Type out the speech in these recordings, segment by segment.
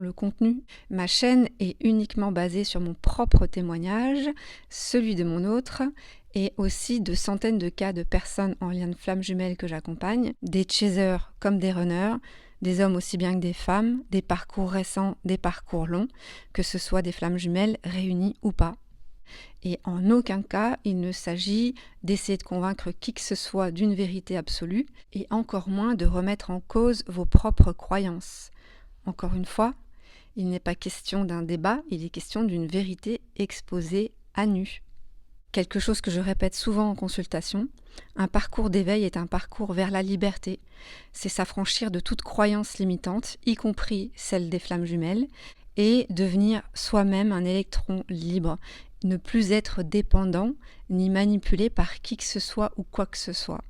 Le contenu, ma chaîne est uniquement basée sur mon propre témoignage, celui de mon autre, et aussi de centaines de cas de personnes en lien de flammes jumelles que j'accompagne, des chasers comme des runners, des hommes aussi bien que des femmes, des parcours récents, des parcours longs, que ce soit des flammes jumelles réunies ou pas. Et en aucun cas, il ne s'agit d'essayer de convaincre qui que ce soit d'une vérité absolue, et encore moins de remettre en cause vos propres croyances. Encore une fois, il n'est pas question d'un débat, il est question d'une vérité exposée à nu. Quelque chose que je répète souvent en consultation, un parcours d'éveil est un parcours vers la liberté. C'est s'affranchir de toute croyance limitante, y compris celle des flammes jumelles, et devenir soi-même un électron libre, ne plus être dépendant ni manipulé par qui que ce soit ou quoi que ce soit.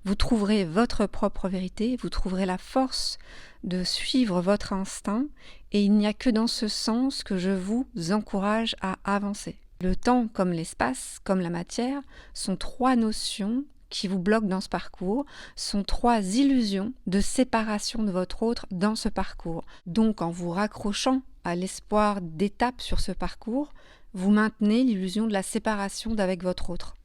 Vous trouverez votre propre vérité, vous trouverez la force de suivre votre instinct et il n'y a que dans ce sens que je vous encourage à avancer. Le temps comme l'espace, comme la matière, sont trois notions qui vous bloquent dans ce parcours, sont trois illusions de séparation de votre autre dans ce parcours. Donc en vous raccrochant à l'espoir d'étape sur ce parcours, vous maintenez l'illusion de la séparation d'avec votre autre.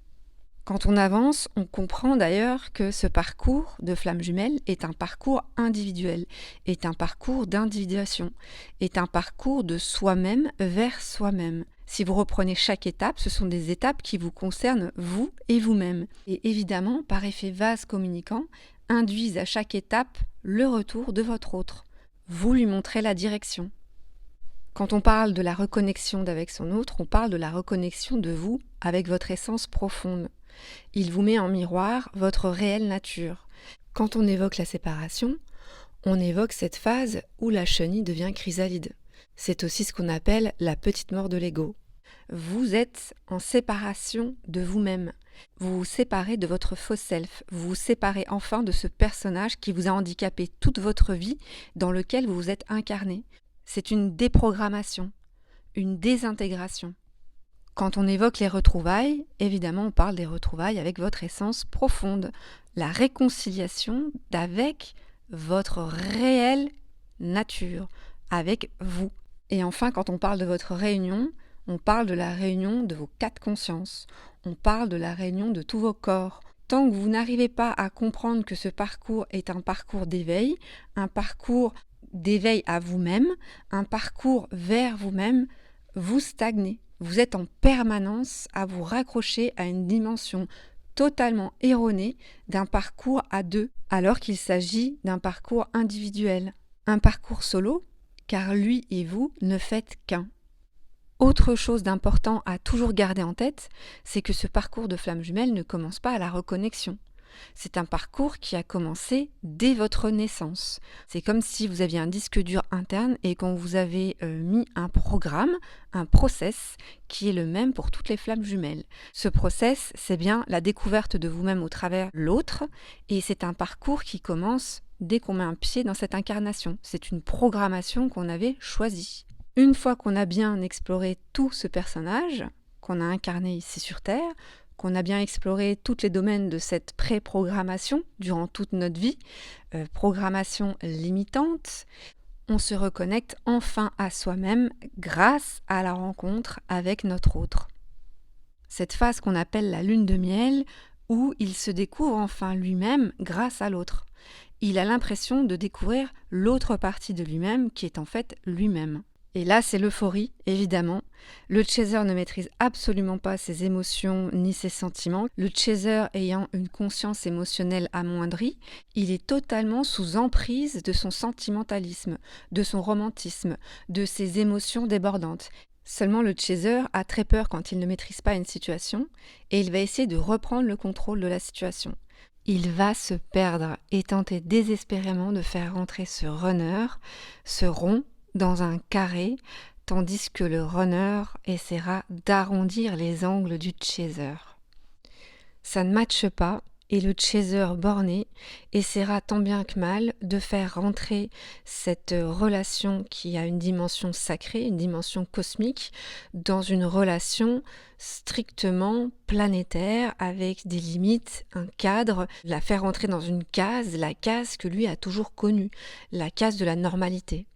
Quand on avance, on comprend d'ailleurs que ce parcours de flammes jumelles est un parcours individuel, est un parcours d'individuation, est un parcours de soi-même vers soi-même. Si vous reprenez chaque étape, ce sont des étapes qui vous concernent vous et vous-même. Et évidemment, par effet vase communicant, induisent à chaque étape le retour de votre autre. Vous lui montrez la direction. Quand on parle de la reconnexion d'avec son autre, on parle de la reconnexion de vous avec votre essence profonde. Il vous met en miroir votre réelle nature. Quand on évoque la séparation, on évoque cette phase où la chenille devient chrysalide. C'est aussi ce qu'on appelle la petite mort de l'ego. Vous êtes en séparation de vous-même. Vous vous séparez de votre faux self. Vous vous séparez enfin de ce personnage qui vous a handicapé toute votre vie, dans lequel vous vous êtes incarné. C'est une déprogrammation, une désintégration. Quand on évoque les retrouvailles, évidemment on parle des retrouvailles avec votre essence profonde, la réconciliation d'avec votre réelle nature, avec vous. Et enfin, quand on parle de votre réunion, on parle de la réunion de vos quatre consciences, on parle de la réunion de tous vos corps. Tant que vous n'arrivez pas à comprendre que ce parcours est un parcours d'éveil, un parcours d'éveil à vous-même, un parcours vers vous-même, vous stagnez. Vous êtes en permanence à vous raccrocher à une dimension totalement erronée d'un parcours à deux, alors qu'il s'agit d'un parcours individuel. Un parcours solo, car lui et vous ne faites qu'un. Autre chose d'important à toujours garder en tête, c'est que ce parcours de flamme jumelle ne commence pas à la reconnexion. C'est un parcours qui a commencé dès votre naissance. C'est comme si vous aviez un disque dur interne et qu'on vous avait mis un programme, un process qui est le même pour toutes les flammes jumelles. Ce process, c'est bien la découverte de vous-même au travers l'autre et c'est un parcours qui commence dès qu'on met un pied dans cette incarnation. C'est une programmation qu'on avait choisie. Une fois qu'on a bien exploré tout ce personnage qu'on a incarné ici sur Terre, qu'on a bien exploré tous les domaines de cette pré-programmation durant toute notre vie, programmation limitante, on se reconnecte enfin à soi-même grâce à la rencontre avec notre autre. Cette phase qu'on appelle la lune de miel, où il se découvre enfin lui-même grâce à l'autre. Il a l'impression de découvrir l'autre partie de lui-même qui est en fait lui-même. Et là, c'est l'euphorie, évidemment. Le chaser ne maîtrise absolument pas ses émotions ni ses sentiments. Le chaser ayant une conscience émotionnelle amoindrie, il est totalement sous emprise de son sentimentalisme, de son romantisme, de ses émotions débordantes. Seulement le chaser a très peur quand il ne maîtrise pas une situation et il va essayer de reprendre le contrôle de la situation. Il va se perdre et tenter désespérément de faire rentrer ce runner, ce rond, dans un carré, tandis que le runner essaiera d'arrondir les angles du chaser. Ça ne matche pas et le chaser borné essaiera tant bien que mal de faire rentrer cette relation qui a une dimension sacrée, une dimension cosmique, dans une relation strictement planétaire avec des limites, un cadre, la faire rentrer dans une case, la case que lui a toujours connue, la case de la normalité.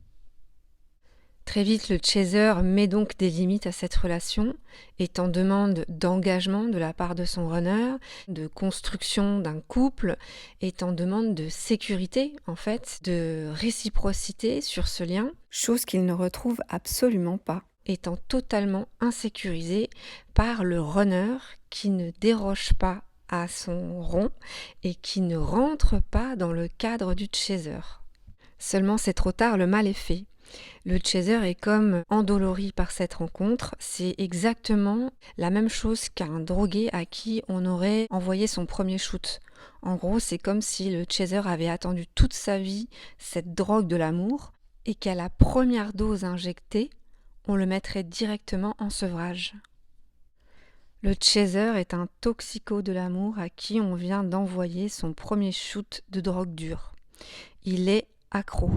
Très vite, le chaser met donc des limites à cette relation, est en demande d'engagement de la part de son runner, de construction d'un couple, est en demande de sécurité, en fait, de réciprocité sur ce lien, chose qu'il ne retrouve absolument pas, étant totalement insécurisé par le runner qui ne déroge pas à son rond et qui ne rentre pas dans le cadre du chaser. Seulement c'est trop tard, le mal est fait. Le chaser est comme endolori par cette rencontre. C'est exactement la même chose qu'un drogué à qui on aurait envoyé son premier shoot. En gros, c'est comme si le chaser avait attendu toute sa vie cette drogue de l'amour et qu'à la première dose injectée, on le mettrait directement en sevrage. Le chaser est un toxico de l'amour à qui on vient d'envoyer son premier shoot de drogue dure. Il est accro.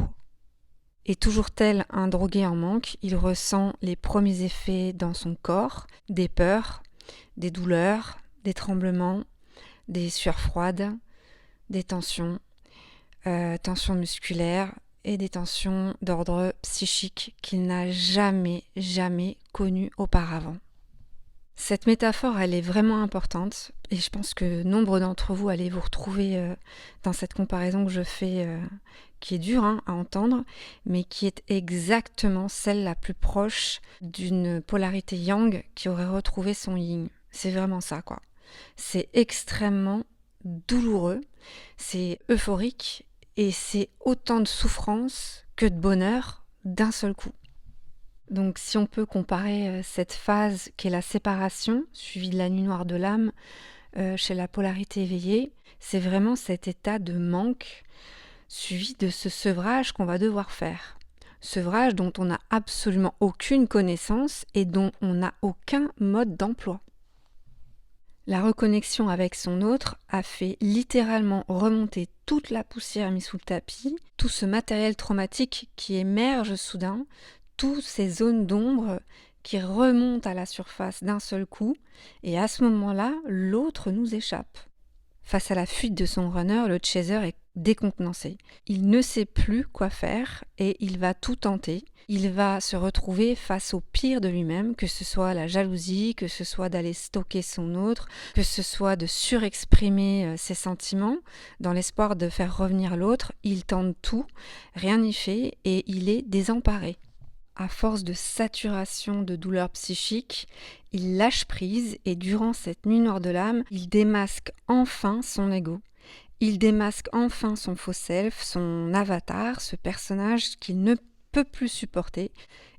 Et toujours tel un drogué en manque, il ressent les premiers effets dans son corps, des peurs, des douleurs, des tremblements, des sueurs froides, des tensions, tensions musculaires et des tensions d'ordre psychique qu'il n'a jamais connues auparavant. Cette métaphore, elle est vraiment importante et je pense que nombre d'entre vous allez vous retrouver dans cette comparaison que je fais, qui est dure à entendre, mais qui est exactement celle la plus proche d'une polarité yang qui aurait retrouvé son yin. C'est vraiment ça, quoi. C'est extrêmement douloureux, c'est euphorique et c'est autant de souffrance que de bonheur d'un seul coup. Donc si on peut comparer cette phase qui est la séparation, suivie de la nuit noire de l'âme, chez la polarité éveillée, c'est vraiment cet état de manque suivi de ce sevrage qu'on va devoir faire. Sevrage dont on n'a absolument aucune connaissance et dont on n'a aucun mode d'emploi. La reconnexion avec son autre a fait littéralement remonter toute la poussière mise sous le tapis, tout ce matériel traumatique qui émerge soudain, toutes ces zones d'ombre qui remontent à la surface d'un seul coup, et à ce moment-là, l'autre nous échappe. Face à la fuite de son runner, le chaser est décontenancé. Il ne sait plus quoi faire et il va tout tenter. Il va se retrouver face au pire de lui-même, que ce soit la jalousie, que ce soit d'aller stalker son autre, que ce soit de surexprimer ses sentiments dans l'espoir de faire revenir l'autre. Il tente tout, rien n'y fait et il est désemparé. À force de saturation de douleurs psychiques, il lâche prise et durant cette nuit noire de l'âme, il démasque enfin son ego. Il démasque enfin son faux self, son avatar, ce personnage qu'il ne peut plus supporter.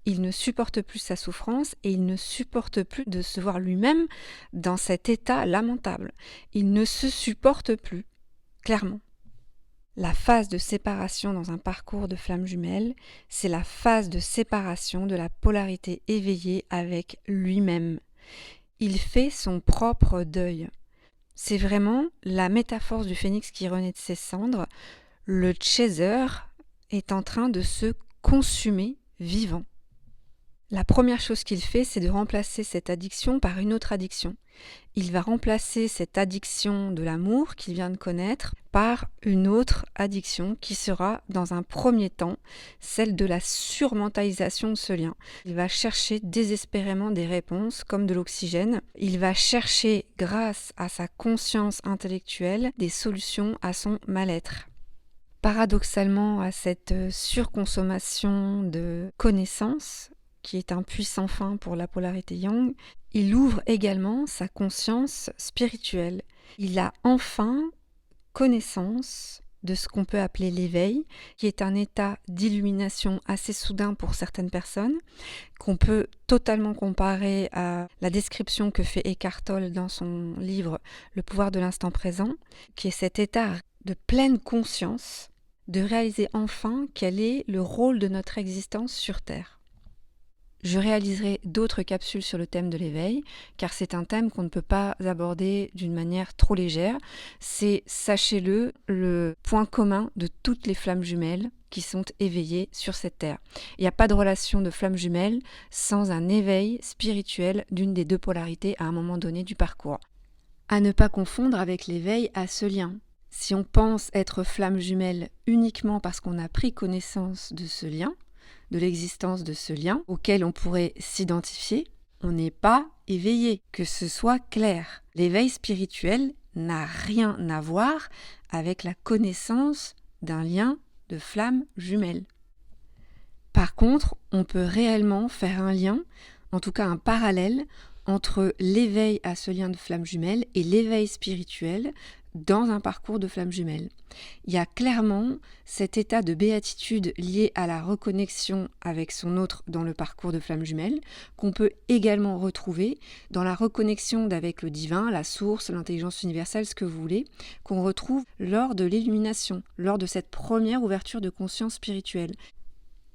Il ne supporte plus sa souffrance et il ne supporte plus de se voir lui-même dans cet état lamentable. Il ne se supporte plus, clairement. La phase de séparation dans un parcours de flammes jumelles, c'est la phase de séparation de la polarité éveillée avec lui-même. Il fait son propre deuil. C'est vraiment la métaphore du phénix qui renaît de ses cendres. Le chaser est en train de se consumer vivant. La première chose qu'il fait, c'est de remplacer cette addiction par une autre addiction. Il va remplacer cette addiction de l'amour qu'il vient de connaître par une autre addiction qui sera, dans un premier temps, celle de la surmentalisation de ce lien. Il va chercher désespérément des réponses, comme de l'oxygène. Il va chercher, grâce à sa conscience intellectuelle, des solutions à son mal-être. Paradoxalement, à cette surconsommation de connaissances, qui est un puissant frein pour la polarité yang, il ouvre également sa conscience spirituelle. Il a enfin connaissance de ce qu'on peut appeler l'éveil, qui est un état d'illumination assez soudain pour certaines personnes, qu'on peut totalement comparer à la description que fait Eckhart Tolle dans son livre Le pouvoir de l'instant présent, qui est cet état de pleine conscience, de réaliser enfin quel est le rôle de notre existence sur Terre. Je réaliserai d'autres capsules sur le thème de l'éveil, car c'est un thème qu'on ne peut pas aborder d'une manière trop légère. C'est, sachez-le, le point commun de toutes les flammes jumelles qui sont éveillées sur cette terre. Il n'y a pas de relation de flammes jumelles sans un éveil spirituel d'une des deux polarités à un moment donné du parcours. À ne pas confondre avec l'éveil à ce lien. Si on pense être flamme jumelle uniquement parce qu'on a pris connaissance de ce lien, de l'existence de ce lien auquel on pourrait s'identifier, on n'est pas éveillé, que ce soit clair. L'éveil spirituel n'a rien à voir avec la connaissance d'un lien de flammes jumelles. Par contre, on peut réellement faire un lien, en tout cas un parallèle, entre l'éveil à ce lien de flammes jumelles et l'éveil spirituel dans un parcours de flammes jumelles. Il y a clairement cet état de béatitude lié à la reconnexion avec son autre dans le parcours de flammes jumelles, qu'on peut également retrouver dans la reconnexion avec le divin, la source, l'intelligence universelle, ce que vous voulez, qu'on retrouve lors de l'illumination, lors de cette première ouverture de conscience spirituelle.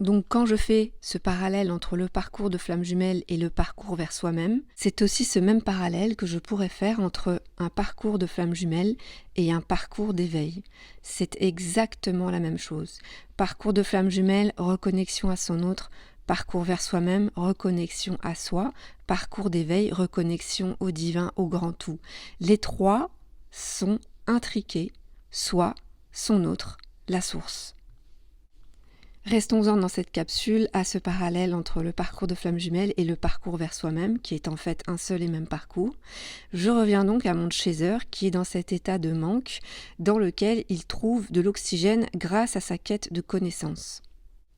Donc quand je fais ce parallèle entre le parcours de flammes jumelles et le parcours vers soi-même, c'est aussi ce même parallèle que je pourrais faire entre un parcours de flammes jumelles et un parcours d'éveil. C'est exactement la même chose. Parcours de flammes jumelles, reconnexion à son autre. Parcours vers soi-même, reconnexion à soi. Parcours d'éveil, reconnexion au divin, au grand tout. Les trois sont intriqués, soi, son autre, la source. Restons-en dans cette capsule à ce parallèle entre le parcours de flammes jumelles et le parcours vers soi-même, qui est en fait un seul et même parcours. Je reviens donc à mon chaser qui est dans cet état de manque dans lequel il trouve de l'oxygène grâce à sa quête de connaissance.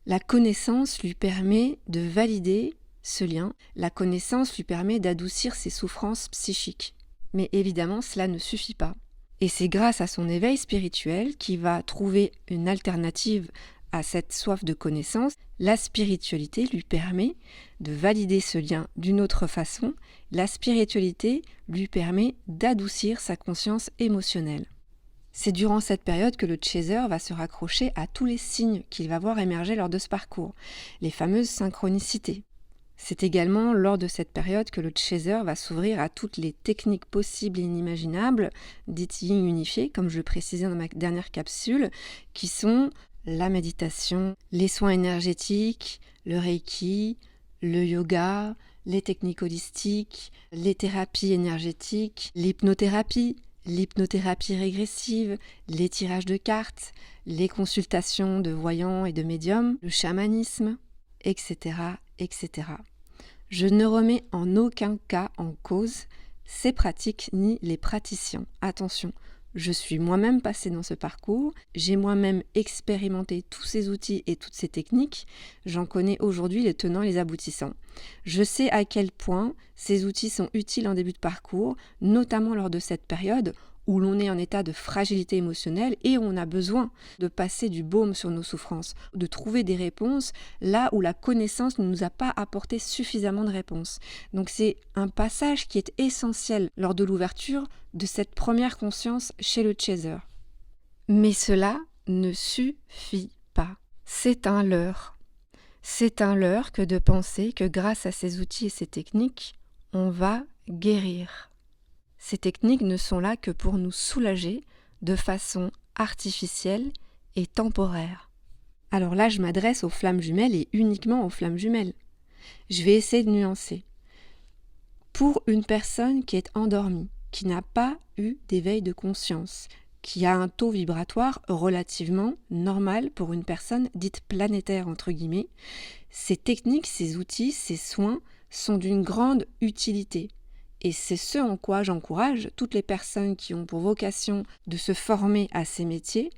La connaissance lui permet de valider ce lien, la connaissance lui permet d'adoucir ses souffrances psychiques. Mais évidemment, cela ne suffit pas. Et c'est grâce à son éveil spirituel qu'il va trouver une alternative à cette soif de connaissance. La spiritualité lui permet de valider ce lien d'une autre façon. La spiritualité lui permet d'adoucir sa conscience émotionnelle. C'est durant cette période que le chaser va se raccrocher à tous les signes qu'il va voir émerger lors de ce parcours, les fameuses synchronicités. C'est également lors de cette période que le chaser va s'ouvrir à toutes les techniques possibles et inimaginables, dites yin unifiées, comme je le précisais dans ma dernière capsule, qui sont la méditation, les soins énergétiques, le reiki, le yoga, les techniques holistiques, les thérapies énergétiques, l'hypnothérapie régressive, les tirages de cartes, les consultations de voyants et de médiums, le chamanisme, etc., etc. Je ne remets en aucun cas en cause ces pratiques ni les praticiens. Attention, je suis moi-même passée dans ce parcours, j'ai moi-même expérimenté tous ces outils et toutes ces techniques, j'en connais aujourd'hui les tenants et les aboutissants. Je sais à quel point ces outils sont utiles en début de parcours, notamment lors de cette période où l'on est en état de fragilité émotionnelle et où on a besoin de passer du baume sur nos souffrances, de trouver des réponses là où la connaissance ne nous a pas apporté suffisamment de réponses. Donc c'est un passage qui est essentiel lors de l'ouverture de cette première conscience chez le chaser. Mais cela ne suffit pas. C'est un leurre. C'est un leurre que de penser que grâce à ces outils et ces techniques, on va guérir. Ces techniques ne sont là que pour nous soulager de façon artificielle et temporaire. Alors là, je m'adresse aux flammes jumelles et uniquement aux flammes jumelles. Je vais essayer de nuancer. Pour une personne qui est endormie, qui n'a pas eu d'éveil de conscience, qui a un taux vibratoire relativement normal pour une personne dite planétaire, entre guillemets, ces techniques, ces outils, ces soins sont d'une grande utilité. Et c'est ce en quoi j'encourage toutes les personnes qui ont pour vocation de se former à ces métiers,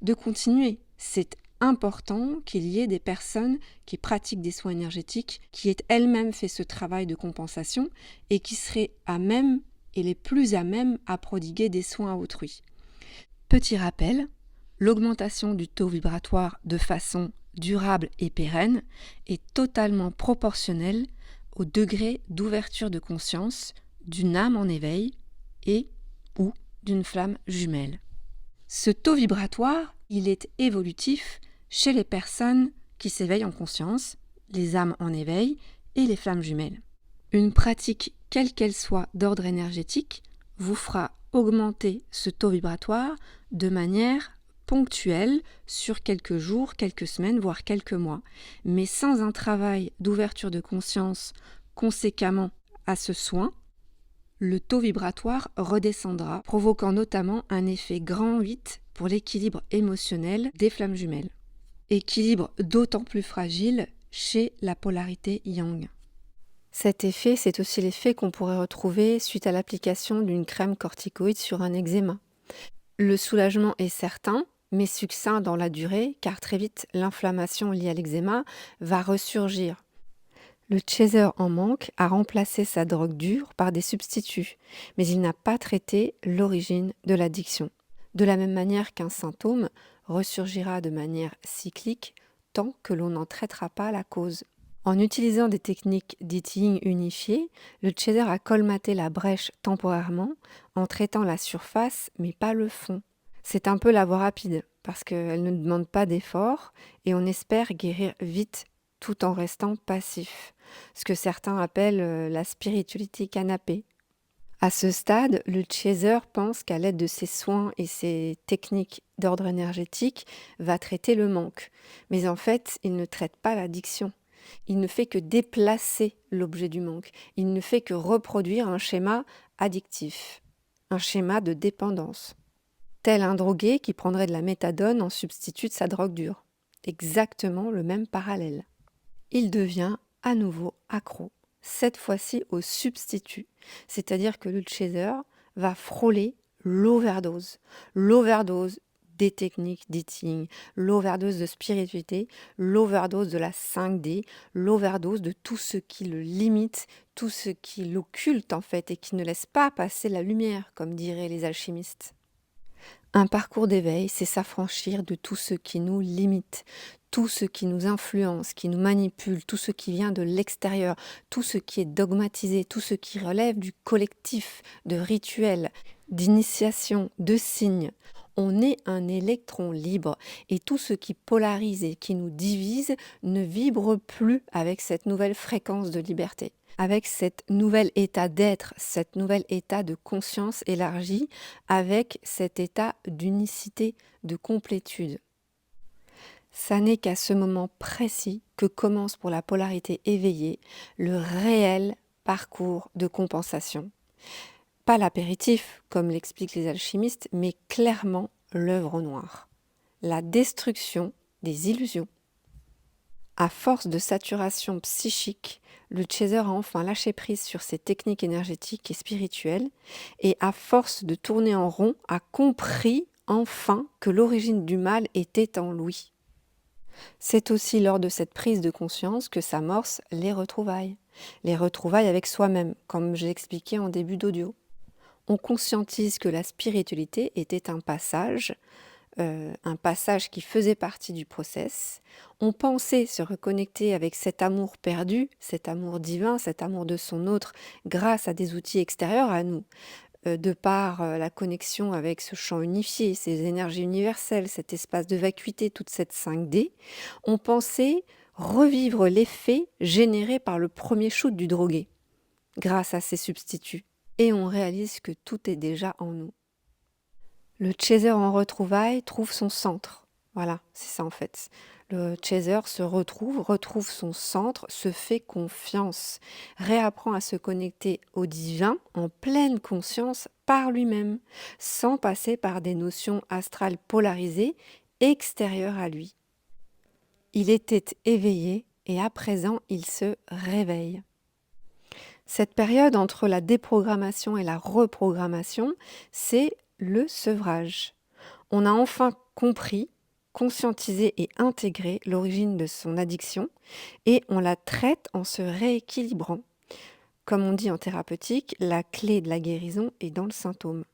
de continuer. C'est important qu'il y ait des personnes qui pratiquent des soins énergétiques, qui aient elles-mêmes fait ce travail de compensation et qui seraient à même et les plus à même à prodiguer des soins à autrui. Petit rappel, l'augmentation du taux vibratoire de façon durable et pérenne est totalement proportionnelle au degré d'ouverture de conscience d'une âme en éveil et ou d'une flamme jumelle. Ce taux vibratoire, il est évolutif chez les personnes qui s'éveillent en conscience, les âmes en éveil et les flammes jumelles. Une pratique, quelle qu'elle soit d'ordre énergétique, vous fera augmenter ce taux vibratoire de manière ponctuelle sur quelques jours, quelques semaines, voire quelques mois. Mais sans un travail d'ouverture de conscience conséquemment à ce soin, le taux vibratoire redescendra, provoquant notamment un effet grand 8 pour l'équilibre émotionnel des flammes jumelles. Équilibre d'autant plus fragile chez la polarité yang. Cet effet, c'est aussi l'effet qu'on pourrait retrouver suite à l'application d'une crème corticoïde sur un eczéma. Le soulagement est certain, mais succinct dans la durée, car très vite, l'inflammation liée à l'eczéma va ressurgir. Le chaser en manque a remplacé sa drogue dure par des substituts, mais il n'a pas traité l'origine de l'addiction. De la même manière qu'un symptôme ressurgira de manière cyclique tant que l'on n'en traitera pas la cause. En utilisant des techniques dites yin unifiées, le chaser a colmaté la brèche temporairement en traitant la surface mais pas le fond. C'est un peu la voie rapide parce qu'elle ne demande pas d'effort et on espère guérir vite tout en restant passif, ce que certains appellent la spiritualité canapé. À ce stade, le chaser pense qu'à l'aide de ses soins et ses techniques d'ordre énergétique, va traiter le manque. Mais en fait, il ne traite pas l'addiction. Il ne fait que déplacer l'objet du manque. Il ne fait que reproduire un schéma addictif, un schéma de dépendance. Tel un drogué qui prendrait de la méthadone en substitut de sa drogue dure. Exactement le même parallèle. Il devient à nouveau accro, cette fois-ci au substitut, c'est-à-dire que le chaser va frôler l'overdose des techniques d'eating, l'overdose de spiritualité, l'overdose de la 5D, l'overdose de tout ce qui le limite, tout ce qui l'occulte en fait et qui ne laisse pas passer la lumière, comme diraient les alchimistes. Un parcours d'éveil, c'est s'affranchir de tout ce qui nous limite, tout ce qui nous influence, qui nous manipule, tout ce qui vient de l'extérieur, tout ce qui est dogmatisé, tout ce qui relève du collectif, de rituels, d'initiation, de signes. On est un électron libre et tout ce qui polarise et qui nous divise ne vibre plus avec cette nouvelle fréquence de liberté, avec cet nouvel état d'être, cet nouvel état de conscience élargie, avec cet état d'unicité, de complétude. Ça n'est qu'à ce moment précis que commence pour la polarité éveillée le réel parcours de compensation. Pas l'apéritif, comme l'expliquent les alchimistes, mais clairement l'œuvre noire. La destruction des illusions. À force de saturation psychique, le chaser a enfin lâché prise sur ses techniques énergétiques et spirituelles et à force de tourner en rond, a compris enfin que l'origine du mal était en lui. C'est aussi lors de cette prise de conscience que s'amorcent les retrouvailles avec soi-même, comme je l'expliquais en début d'audio. On conscientise que la spiritualité était un passage qui faisait partie du process. On pensait se reconnecter avec cet amour perdu, cet amour divin, cet amour de son autre, grâce à des outils extérieurs à nous, de par la connexion avec ce champ unifié, ces énergies universelles, cet espace de vacuité, toute cette 5D. On pensait revivre l'effet généré par le premier shoot du drogué, grâce à ces substituts. Et on réalise que tout est déjà en nous. Le chaser en retrouvailles trouve son centre. Voilà, c'est ça en fait. Le chaser se retrouve son centre, se fait confiance, réapprend à se connecter au divin en pleine conscience par lui-même, sans passer par des notions astrales polarisées extérieures à lui. Il était éveillé et à présent il se réveille. Cette période entre la déprogrammation et la reprogrammation, c'est le sevrage. On a enfin compris, conscientisé et intégré l'origine de son addiction et on la traite en se rééquilibrant. Comme on dit en thérapeutique, la clé de la guérison est dans le symptôme.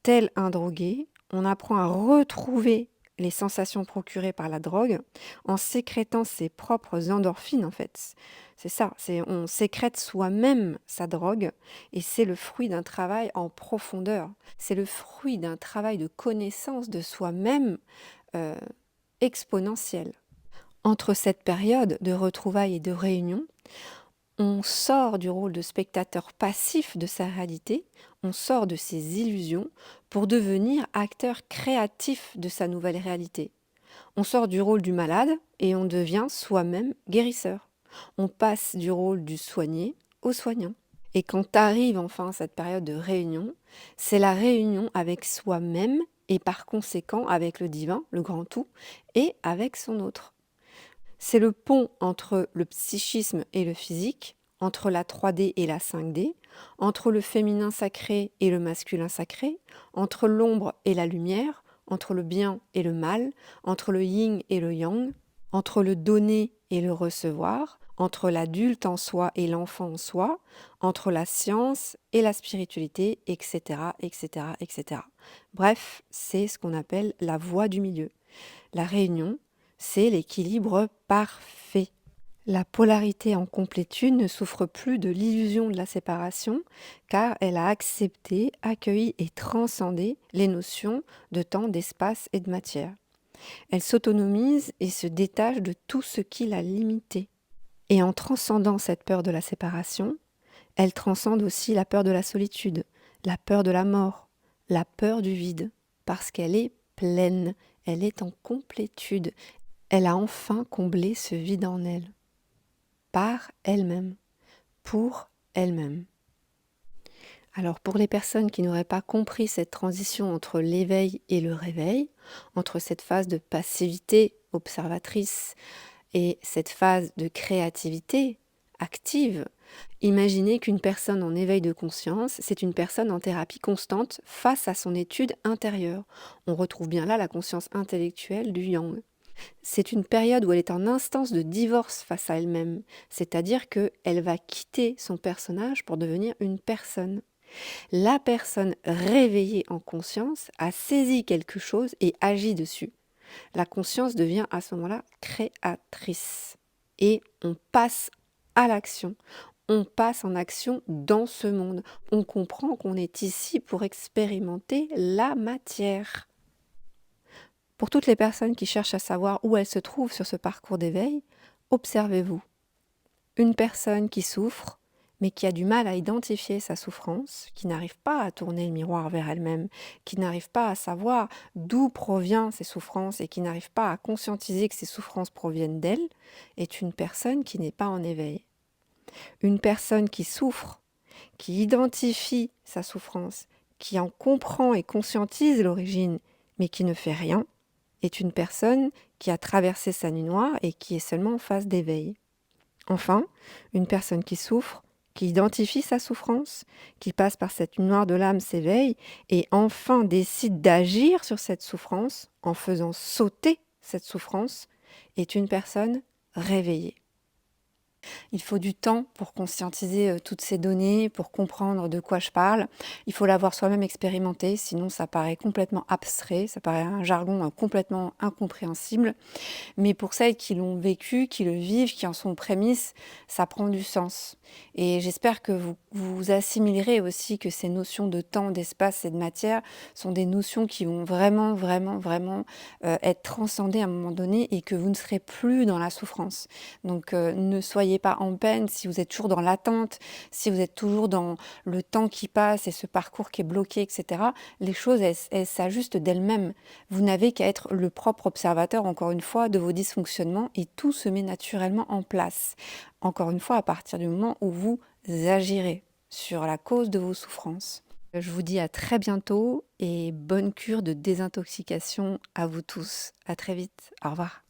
Tel un drogué, on apprend à retrouver les sensations procurées par la drogue en sécrétant ses propres endorphines en fait. C'est ça, on sécrète soi-même sa drogue et c'est le fruit d'un travail en profondeur. C'est le fruit d'un travail de connaissance de soi-même exponentiel. Entre cette période de retrouvailles et de réunion, on sort du rôle de spectateur passif de sa réalité, on sort de ses illusions pour devenir acteur créatif de sa nouvelle réalité. On sort du rôle du malade et on devient soi-même guérisseur. On passe du rôle du soigné au soignant. Et quand arrive enfin cette période de réunion, c'est la réunion avec soi-même et par conséquent avec le divin, le grand tout, et avec son autre. C'est le pont entre le psychisme et le physique, entre la 3D et la 5D, entre le féminin sacré et le masculin sacré, entre l'ombre et la lumière, entre le bien et le mal, entre le yin et le yang, entre le donner et le recevoir, entre l'adulte en soi et l'enfant en soi, entre la science et la spiritualité, etc., etc., etc. Bref, c'est ce qu'on appelle la voie du milieu. La réunion, c'est l'équilibre parfait. La polarité en complétude ne souffre plus de l'illusion de la séparation, car elle a accepté, accueilli et transcendé les notions de temps, d'espace et de matière. Elle s'autonomise et se détache de tout ce qui l'a limitée. Et en transcendant cette peur de la séparation, elle transcende aussi la peur de la solitude, la peur de la mort, la peur du vide, parce qu'elle est pleine, elle est en complétude, elle a enfin comblé ce vide en elle, par elle-même, pour elle-même. Alors pour les personnes qui n'auraient pas compris cette transition entre l'éveil et le réveil, entre cette phase de passivité observatrice et cette phase de créativité active, imaginez qu'une personne en éveil de conscience, c'est une personne en thérapie constante face à son étude intérieure. On retrouve bien là la conscience intellectuelle du yang. C'est une période où elle est en instance de divorce face à elle-même, c'est-à-dire qu'elle va quitter son personnage pour devenir une personne. La personne réveillée en conscience a saisi quelque chose et agit dessus. La conscience devient à ce moment-là créatrice. Et on passe à l'action. On passe en action dans ce monde. On comprend qu'on est ici pour expérimenter la matière. Pour toutes les personnes qui cherchent à savoir où elles se trouvent sur ce parcours d'éveil, observez-vous. Une personne qui souffre, mais qui a du mal à identifier sa souffrance, qui n'arrive pas à tourner le miroir vers elle-même, qui n'arrive pas à savoir d'où proviennent ses souffrances et qui n'arrive pas à conscientiser que ces souffrances proviennent d'elle, est une personne qui n'est pas en éveil. Une personne qui souffre, qui identifie sa souffrance, qui en comprend et conscientise l'origine, mais qui ne fait rien, est une personne qui a traversé sa nuit noire et qui est seulement en phase d'éveil. Enfin, une personne qui souffre, qui identifie sa souffrance, qui passe par cette nuit noire de l'âme, s'éveille et enfin décide d'agir sur cette souffrance en faisant sauter cette souffrance, est une personne réveillée. Il faut du temps pour conscientiser toutes ces données, pour comprendre de quoi je parle. Il faut l'avoir soi-même expérimenté, sinon ça paraît complètement abstrait, ça paraît un jargon complètement incompréhensible. Mais pour celles qui l'ont vécu, qui le vivent, qui en sont prémices, ça prend du sens. Et j'espère que vous assimilerez aussi que ces notions de temps, d'espace et de matière sont des notions qui vont vraiment, vraiment, vraiment être transcendées à un moment donné et que vous ne serez plus dans la souffrance. Donc ne soyez pas en peine si vous êtes toujours dans l'attente, si vous êtes toujours dans le temps qui passe et ce parcours qui est bloqué, etc. Les choses, elles s'ajustent d'elles-mêmes. Vous n'avez qu'à être le propre observateur, encore une fois, de vos dysfonctionnements et tout se met naturellement en place. Encore une fois, à partir du moment où vous agirez sur la cause de vos souffrances. Je vous dis à très bientôt et bonne cure de désintoxication à vous tous. À très vite. Au revoir.